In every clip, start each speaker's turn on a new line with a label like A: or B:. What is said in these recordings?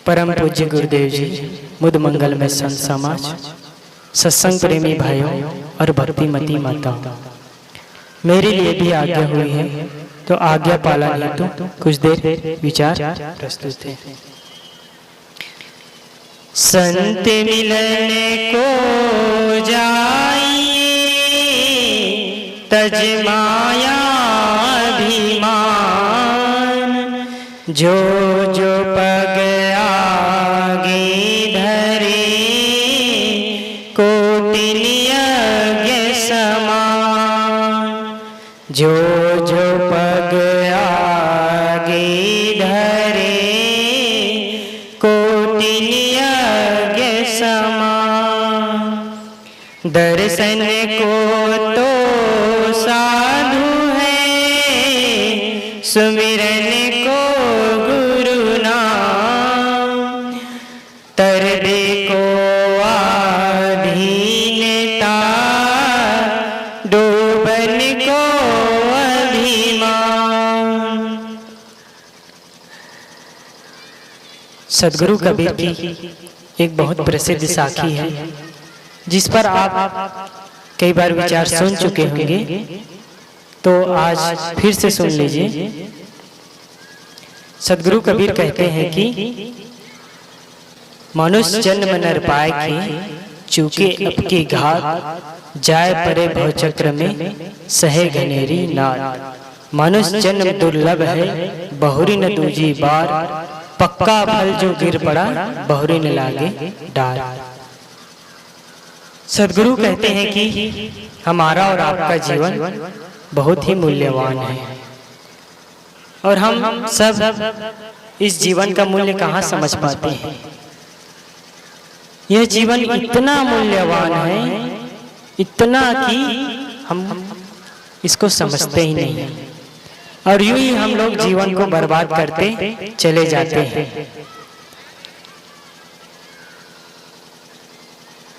A: परम पूज्य गुरुदेव जी, मुद मंगल में संत समाज, सत्संग प्रेमी भाइयों और भक्तिमती माताओं, मेरे लिए भी आज्ञा हुई है तो आज्ञा पालन हेतु कुछ देर विचार प्रस्तुत है। संत मिलने को जाइए तज माया अभिमान, जो जो पग आगे धरे कोटि यज्ञ समान, जो जो पग आगे धरे कोटि यज्ञ समान। दर्शन को तो साधु है, सुमिरन को गुरु नाम, तरबे को अधीनता, डूबन को अभिमान। सदगुरु कबीर की एक बहुत प्रसिद्ध साखी है जिस पर आप कई बार विचार सुन चुके होंगे, तो आज फिर से सुन लीजिए। सदगुरु कबीर कहते हैं कि मनुष्य जन्म नर पाए के, चूके अब के घात, जाए परे भवचक्र में सहे घनेरी नाद। मनुष्य जन्म दुर्लभ है, बहुरी न दूजी बार, पक्का फल जो गिर पड़ा, बहुरी न लागे डार। सदगुरु कहते हैं कि हमारा और आपका जीवन बहुत ही मूल्यवान है, और हम सब इस जीवन का मूल्य कहाँ समझ पाते हैं। यह जीवन इतना मूल्यवान है, इतना कि हम इसको समझते ही नहीं, और यूं ही हम लोग जीवन को बर्बाद करते चले जाते हैं।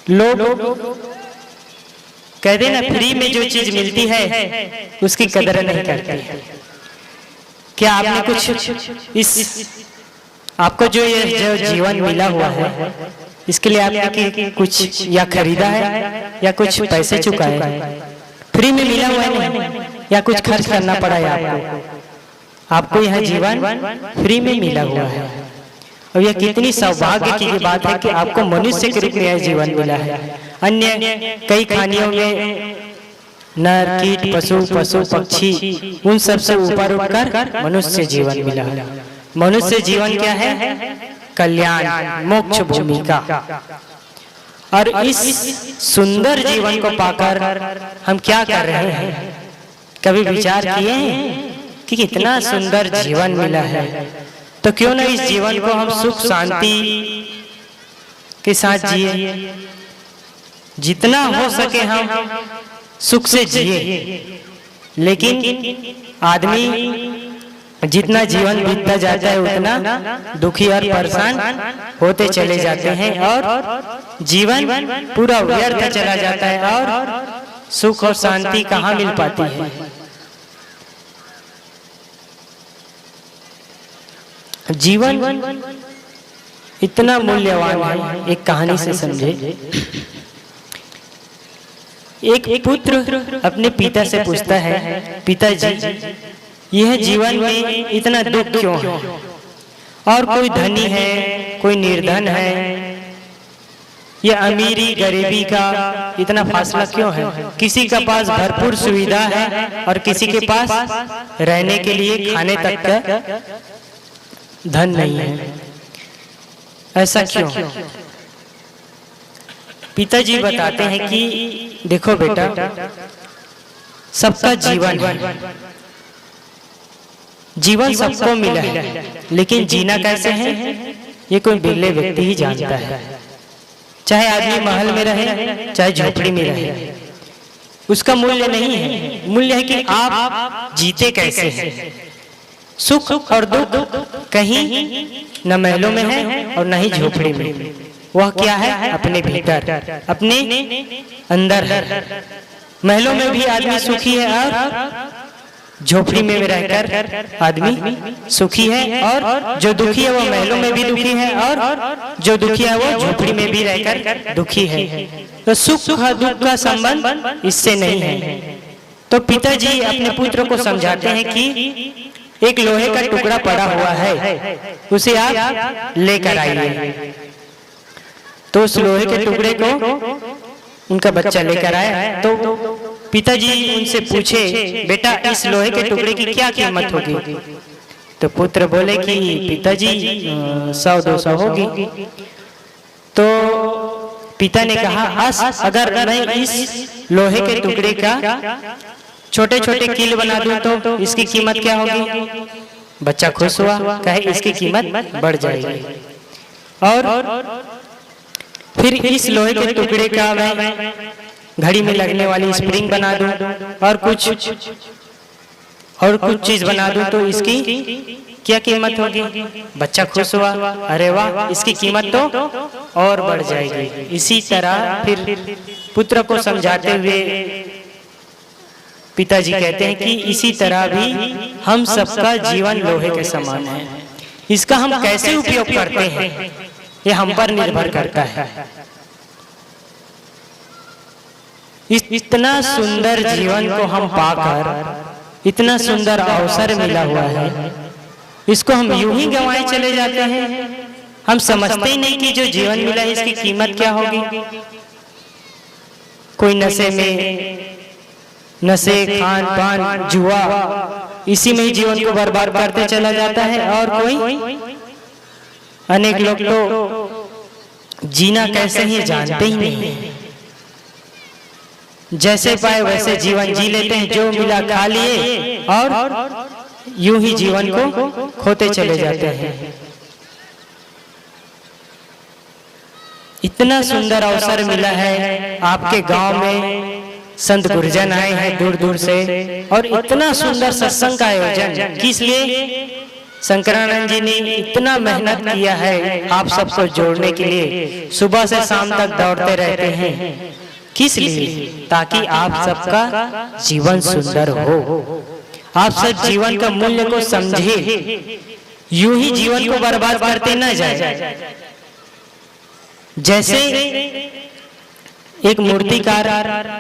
A: लोग कहते ना, फ्री में जो चीज मिलती है उसकी कदर नहीं करते। क्या आपने कुछ इस आपको जो ये जो जीवन मिला हुआ है, इसके लिए आपने कुछ या खरीदा है या कुछ पैसे चुकाए? फ्री में मिला हुआ है या कुछ खर्च करना पड़ा है आपको यह जीवन फ्री में मिला हुआ है। और यह कितनी सौभाग्य की बात है कि आपको मनुष्य के रूप में यह जीवन मिला है। अन्य कई खानियों में नर कीट पशु पक्षी उन सब से ऊपर उठकर मनुष्य जीवन मिला है। मनुष्य जीवन क्या है? कल्याण मोक्ष भूमि का। और इस सुंदर जीवन को पाकर हम क्या कर रहे हैं? कभी विचार किए हैं कि कितना सुंदर जीवन मिला है, तो क्यों ना इस जीवन को हम सुख शांति के साथ जिए, जितना हो सके हम सुख से जिए। लेकिन आदमी जितना जीवन बीतता जाता है उतना दुखी और परेशान होते चले जाते हैं, और जीवन पूरा व्यर्थ चला जाता है, और सुख और शांति कहाँ मिल पाती है। जीवन इतना मूल्यवान है, एक कहानी से समझे। एक पुत्र अपने पिता से पूछता है, पिताजी यह जीवन में इतना दुख क्यों है? और कोई धनी है, कोई निर्धन है, यह अमीरी गरीबी का इतना फासला क्यों है? किसी के पास भरपूर सुविधा है और किसी के पास रहने के लिए खाने तक का धन नहीं है, ऐसा क्यों? पिताजी बताते हैं कि देखो बेटा, सबका जीवन है, जीवन सबको मिला है, लेकिन जीना कैसे है ये कोई बिरले व्यक्ति ही जानता है। चाहे आदमी महल में रहे, चाहे झोपड़ी में रहे, उसका मूल्य नहीं है। मूल्य है कि आप जीते कैसे हैं। सुख और दुख कहीं न महलों में है और न ही झोपड़ी में। वह क्या है? अपने भीतर, अपने अंदर है। महलों में भी आदमी सुखी है और झोपड़ी में रहकर आदमी सुखी है, और जो दुखी है वो महलों में भी दुखी है, और जो दुखी है वो झोपड़ी में भी रहकर दुखी है। तो सुख दुख का संबंध इससे नहीं है। तो पिताजी अपने पुत्र को समझाते हैं कि एक लोहे का टुकड़ा पड़ा हुआ है, उसे आप लेकर आइए। तो उस लोहे के टुकड़े को उनका बच्चा लेकर आया। तो पिताजी उनसे पूछे, बेटा इस लोहे के टुकड़े की क्या कीमत होगी? तो पुत्र बोले कि पिताजी 100-200 होगी। तो पिता ने कहा, अगर मैं इस लोहे के टुकड़े का छोटे छोटे कील बना दूं तो इसकी कीमत क्या होगी? बच्चा खुश हुआ, कहे इसकी कीमत बढ़ जाएगी। और फिर इस लोहे के टुकड़े का मैं घड़ी में लगने वाली स्प्रिंग बना दूं और कुछ चीज बना दूं तो इसकी क्या कीमत होगी? बच्चा खुश हुआ, अरे वाह, इसकी कीमत तो और बढ़ जाएगी। इसी तरह फिर पुत्र को समझाते हुए पिताजी कहते हैं कि इसी तरह भी हम सबका जीवन लोहे के समान है। इसका हम कैसे उपयोग करते हैं ये हम पर निर्भर करता है। इतना सुंदर जीवन को हम पाकर, इतना सुंदर अवसर मिला हुआ है, इसको हम यूं ही गंवाए चले जाते हैं। हम समझते ही नहीं कि जो जीवन मिला है इसकी कीमत क्या होगी। कोई नशे खान पान जुआ इसी में ही जीवन को बर्बाद करते चला जाता है, और कोई अनेक लोग तो जीना कैसे ही जानते ही नहीं है। जैसे पाए वैसे जीवन जी लेते हैं, जो मिला खा लिए और यूं ही जीवन को खोते चले जाते हैं। इतना सुंदर अवसर मिला है, आपके गांव में संत गुरुजन आए हैं दूर दूर से, और इतना सुंदर सत्संग का आयोजन किस लिए? शंकरानंद जी ने इतना मेहनत किया है आप सबको जोड़ने के लिए, सुबह से शाम तक दौड़ते रहते हैं। किस लिए? ताकि आप सबका जीवन सुंदर हो, आप सब जीवन का मूल्य को समझे, यूं ही जीवन को बर्बाद करते न जाए। जैसे एक मूर्तिकार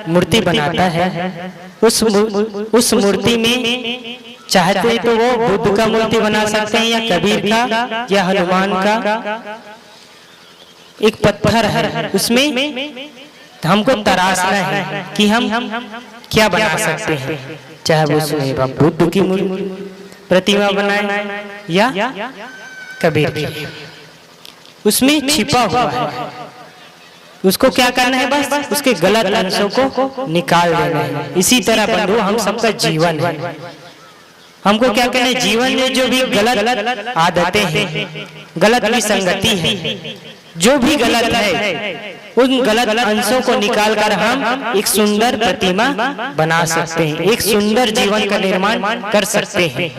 A: मूर्ति बनाता है, उस मूर्ति में चाहते तो वो बुद्ध का मूर्ति बना सकते हैं, या कबीर का, या हनुमान का। एक पत्थर है, उसमें हमको तराशना है कि हम क्या बना सकते हैं। चाहे वो उसमें बुद्ध की प्रतिमा बनाए या कबीर की, उसमें छिपा हुआ है। उसको क्या करना है? बस उसके गलत अंशों को निकाल देना है। इसी तरह बंधु हम सबका जीवन है। हमको क्या करना है? जीवन में जो भी गलत आदतें हैं, गलत विसंगति है, जो भी गलत है, उन गलत अंशों को निकालकर हम एक सुंदर प्रतिमा बना सकते हैं, एक सुंदर जीवन का निर्माण कर सकते हैं।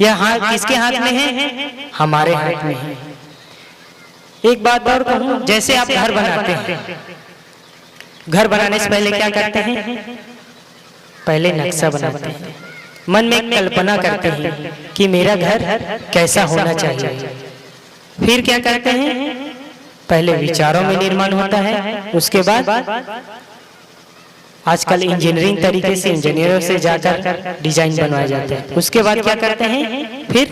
A: यह हाथ किसके हाथ में है? हमारे हाथ में है। एक बात और कहूं, जैसे आप घर बनाते हैं, घर बनाने से पहले क्या करते हैं? पहले नक्शा बनाते हैं, मन में एक कल्पना करते हैं कि मेरा घर कैसा होना चाहिए। फिर क्या करते हैं? पहले विचारों में निर्माण होता है, उसके बाद आजकल इंजीनियरिंग तरीके से इंजीनियरों से जाकर डिजाइन बनवाए जाते हैं। उसके बाद क्या करते हैं? फिर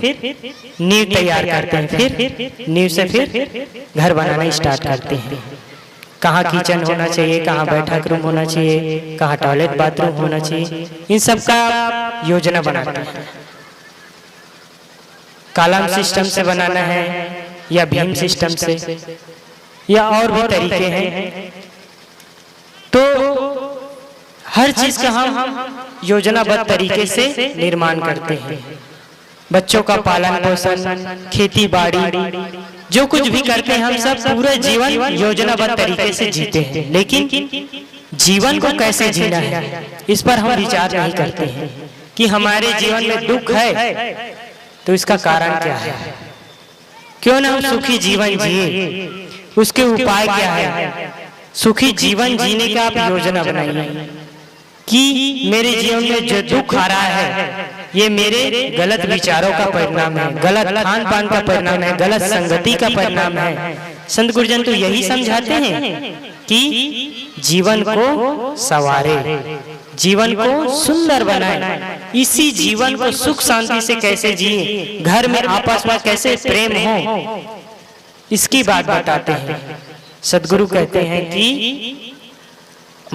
A: नींव तैयार करते हैं, फिर नींव से फिर घर बनाना स्टार्ट करते हैं। कहाँ किचन होना चाहिए, कहाँ बैठक रूम होना चाहिए, कहाँ टॉयलेट बाथरूम होना चाहिए, इन सब का योजना बनाते हैं। कॉलम सिस्टम से बनाना है या भीम सिस्टम से, या और भी तरीके हैं। तो हर चीज का हम योजनाबद्ध तरीके से निर्माण करते हैं। बच्चों का पालन पोषण, खेती बाड़ी, जो कुछ भी करते हैं, हम सब पूरा जीवन योजनाबद्ध तरीके से जीते हैं। लेकिन जीवन को कैसे जीना है, इस पर हम विचार नहीं करते हैं कि हमारे जीवन में दुख है तो इसका कारण क्या है। क्यों ना हम सुखी जीवन जिए, उसके उपाय क्या है। सुखी जीवन जीने का आप योजना बनाइए कि मेरे जीवन में जो दुख आ रहा है ये मेरे गलत विचारों का परिणाम है, गलत खान पान का परिणाम है, गलत संगति का परिणाम है। संत गुरुजन तो यही समझाते हैं कि जीवन को संवारे, जीवन को सुंदर बनाए, इसी जीवन को सुख शांति से कैसे जिए, घर में आपस में कैसे प्रेम हो, इसकी बात बताते हैं। सदगुरु कहते हैं कि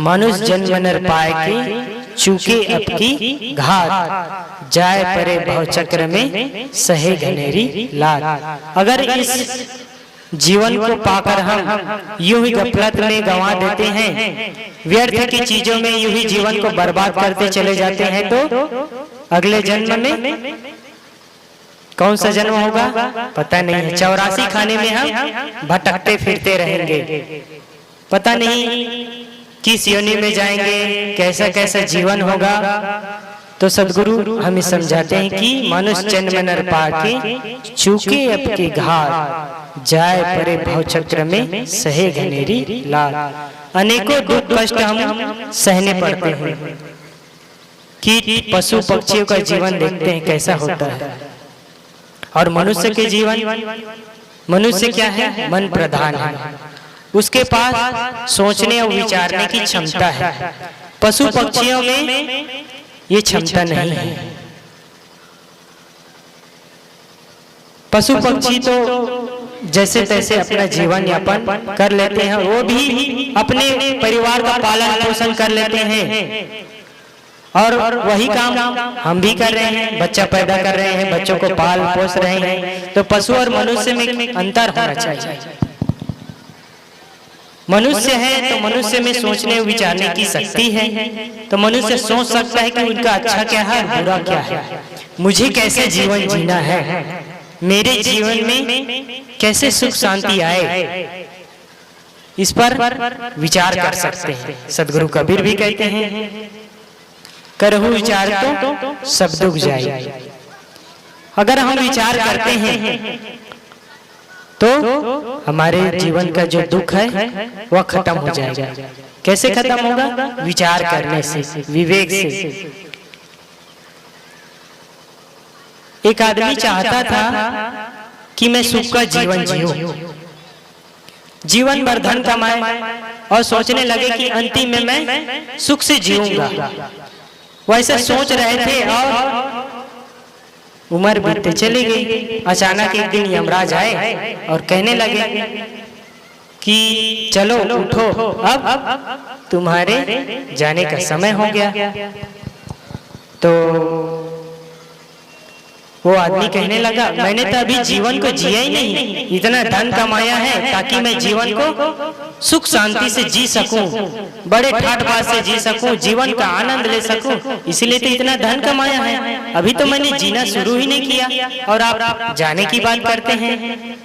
A: मनुष्य जन्म नर पाए के चूके अब की घात, जाए परे भव चक्र में सहे घनेरी लात। अगर इस जीवन को पाकर हम यूं ही गफलत में गंवा देते हैं, व्यर्थ की चीजों में यूं ही जीवन को बर्बाद करते चले जाते हैं, तो अगले जन्म में कौन सा जन्म होगा पता नहीं है। 84 खाने में हम भटकते फिरते रहेंगे, पता नहीं किस योनि में जाएंगे, कैसा कैसा जीवन होगा। तो सदगुरु हमें समझाते हैं कि मनुष्य जन्म नर पाके चूके अब के घात, जाए परे भव चक्र में सहे घनेरी लात। अनेकों दुख कष्ट हम सहने पड़ते हैं कि पशु पक्षियों का जीवन देखते हैं कैसा होता है, और मनुष्य के जीवन, मनुष्य क्या है, मन प्रधान है, उसके पास सोचने और विचारने की क्षमता है। पशु पक्षियों में ये क्षमता नहीं है। पशु पक्षी तो जैसे तैसे अपना जीवन यापन कर लेते हैं, वो भी अपने परिवार का पालन पोषण कर लेते हैं, और वही काम हम भी कर रहे हैं, बच्चा पैदा कर रहे हैं, बच्चों को पाल पोस रहे हैं। तो पशु और मनुष्य में अंतर होना चाहिए। मनुष्य है तो मनुष्य में सोचने विचारने की शक्ति है, तो मनुष्य सोच सकता है कि उनका अच्छा क्या है, बुरा क्या है, मुझे कैसे जीवन जीना है, मेरे जीवन में कैसे सुख शांति आए, इस पर विचार कर सकते हैं। सदगुरु कबीर भी कहते हैं, करहु विचार तो सब दुख जाए। अगर हम विचार करते हैं तो हमारे जीवन का जो दुख है वह खत्म हो जाएगा। कैसे खत्म होगा? विचार करने से, विवेक से। एक आदमी चाहता था कि मैं सुख का जीवन जीऊं, जीवन भर धन कमाए, और सोचने लगे कि अंतिम में मैं सुख से जीऊंगा। वैसे सोच रहे थे और उम्र बीतते चली गई। अचानक एक दिन यमराज आए और कहने लगे कि चलो उठो, अब तुम्हारे जाने का समय हो गया। तो वो आदमी कहने लगा, मैंने तो अभी जीवन को जिया ही नहीं, इतना धन कमाया है ताकि मैं जीवन को सुख शांति से जी सकूं, बड़े ठाट बाट से जी सकूं, जीवन का आनंद ले सकूं, इसलिए तो इतना धन कमाया है। अभी तो मैंने जीना शुरू ही नहीं किया और आप जाने की बात करते हैं।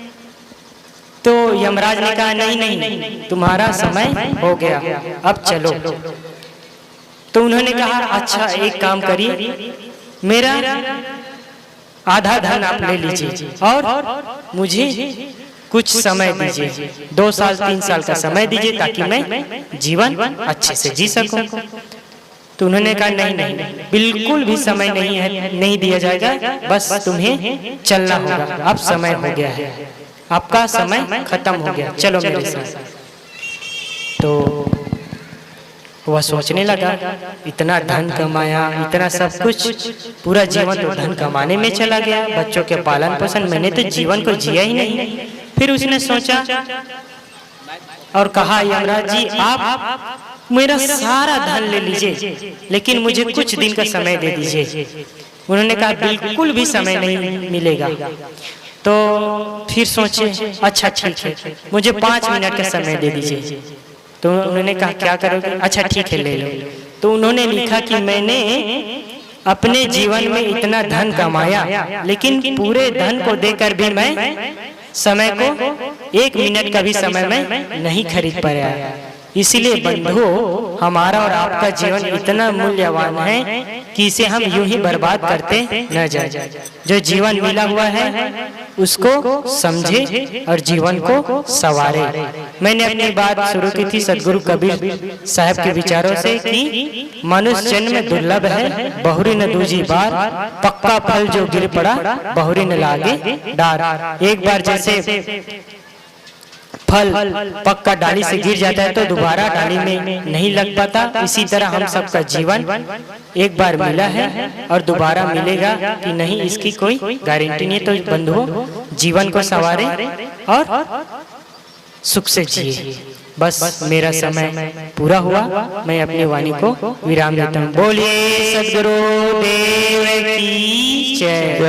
A: तो यमराज ने कहा, नहीं नहीं, तुम्हारा समय हो गया, अब चलो। तो उन्होंने कहा, अच्छा एक काम करिए, मेरा आधा धन आप ले लीजिए और मुझे कुछ समय दीजिए, 2 साल 3 साल का समय दीजिए ताकि मैं जीवन अच्छे से जी सकूं। तो उन्होंने कहा, नहीं नहीं, बिल्कुल भी समय नहीं है, नहीं दिया जाएगा, बस तुम्हें चलना होगा, अब समय हो गया है, आपका समय खत्म हो गया, चलो मेरे साथ। तो वह सोचने लगा, इतना धन कमाया, इतना सब कुछ, पूरा जीवन तो धन कमाने में चला गया, बच्चों के पालन पोषण, मैंने तो जीवन को जिया ही नहीं। फिर उसने सोचा और कहा, यमराज जी आप मेरा सारा धन ले लीजिए, लेकिन मुझे कुछ दिन का समय दे दीजिए। उन्होंने कहा, बिल्कुल भी समय नहीं मिलेगा। तो फिर सोचे, अच्छा ठीक है, मुझे 5 मिनट का समय दे दीजिए। तो उन्होंने कहा, क्या करोगे? अच्छा ठीक है, ले लो। तो उन्होंने लिखा कि मैंने अपने जीवन में इतना धन कमाया, लेकिन पूरे धन को देकर भी मैं समय को 1 मिनट का भी समय में नहीं खरीद पाया। इसीलिए बंधुओं, हमारा और आपका जीवन इतना मूल्यवान है कि इसे हम यूं ही बर्बाद करते न जाए। जो जीवन मिला हुआ है उसको समझे और जीवन को संवारे। मैंने अपनी बात शुरू की थी सदगुरु कबीर साहब के विचारों से कि मनुष्य जन्म दुर्लभ है, बहुरी न दूजी बार, पक्का फल जो गिर पड़ा बहुरी न लागे डार। एक बार जैसे फल पक्का डाली से गिर जाता है तो दोबारा डाली में नहीं लग पाता, इसी तरह हम सबका जीवन एक बार मिला है और दोबारा मिलेगा कि नहीं इसकी कोई गारंटी नहीं। तो बंधुओं, जीवन को संवारे और सुख से जिए। बस मेरा समय पूरा हुआ, मैं अपनी वाणी को विराम देता हूँ। बोलिए सद्गुरु देव की जय।